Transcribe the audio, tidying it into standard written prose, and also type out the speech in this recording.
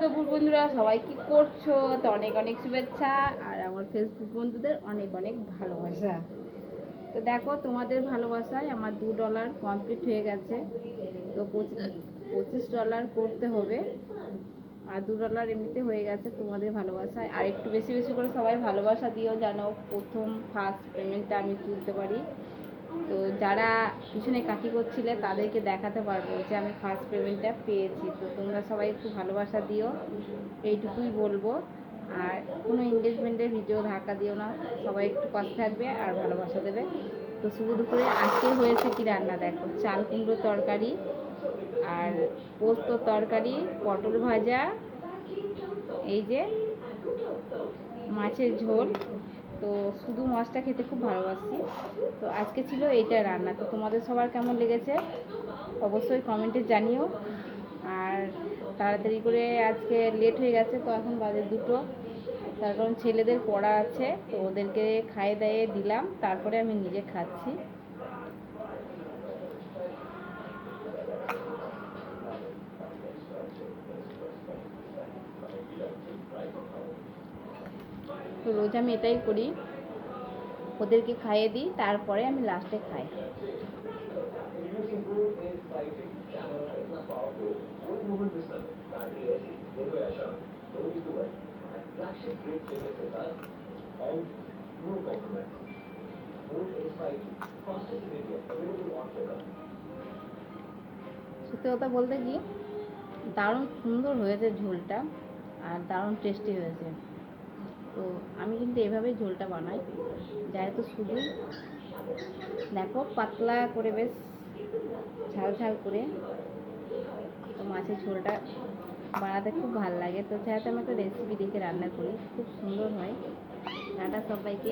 দুপুর বন্ধুরা, সবাই কি করছো? তো অনেক অনেক শুভেচ্ছা আর আমার ফেসবুক বন্ধুদের অনেক অনেক ভালোবাসা। তো দেখো, তোমাদের ভালোবাসায় আমার $2 কমপ্লিট হয়ে গেছে। তো $25 করতে হবে, আর $2 এমনিতে হয়ে গেছে তোমাদের ভালোবাসায়। আর একটু বেশি বেশি করে সবাই ভালোবাসা দিও, যেন প্রথম ফার্স্ট পেমেন্টটা আমি তুলতে পারি। তো যারা পিছনে কাটি করছিলে তাদেরকে দেখাতে পারবো যে আমি ফার্স্ট পেমেন্টটা পেয়েছি। তো তোমরা সবাই একটু ভালোবাসা দিও, এইটুকুই বলবো। আর কোনো এঙ্গেজমেন্টের ভিডিও ধাক্কা দিও না, সবাই একটু পাশে থাকবে আর ভালোবাসা দেবে। তো শুভ দুপুরে আজকে হয়েছে কি রান্না দেখো, চাল কুমড়ো তরকারি আর পোস্ত তরকারি, পটল ভাজা, এই যে মাছের ঝোল। তো শুধু মাছটা খেতে খুব ভালোবাসি। তো আজকে ছিল এইটা রান্না। তো তোমাদের সবার কেমন লেগেছে অবশ্যই কমেন্টে জানিও। আর তাড়াতাড়ি করে আজকে লেট হয়ে গেছে, তো এখন বাজে 2টো। তার কারণ ছেলেদের পড়া আছে, তো ওদেরকে খাইয়ে দাইয়ে দিলাম, তারপরে আমি নিজে খাচ্ছি। তো রোজ আমি এটাই করি, ওদেরকে খাইয়ে দিই, তারপরে আমি লাস্টে খাই। সত্যি কথা বলতে কি, দারুণ সুন্দর হয়েছে ঝোলটা, আর দারুণ টেস্টি হয়েছে। তো আমি কিন্তু এভাবেই ঝোলটা বানাই, যেহেতু শুধু দেখো পাতলা করে, বেশ ঝাল ঝাল করে। তো মাছের ঝোলটা বানাতে খুব ভালো লাগে। তো যেহেতু আমি একটা রেসিপি দেখে রান্না করি, খুব সুন্দর হয়। টাটা সবাইকে।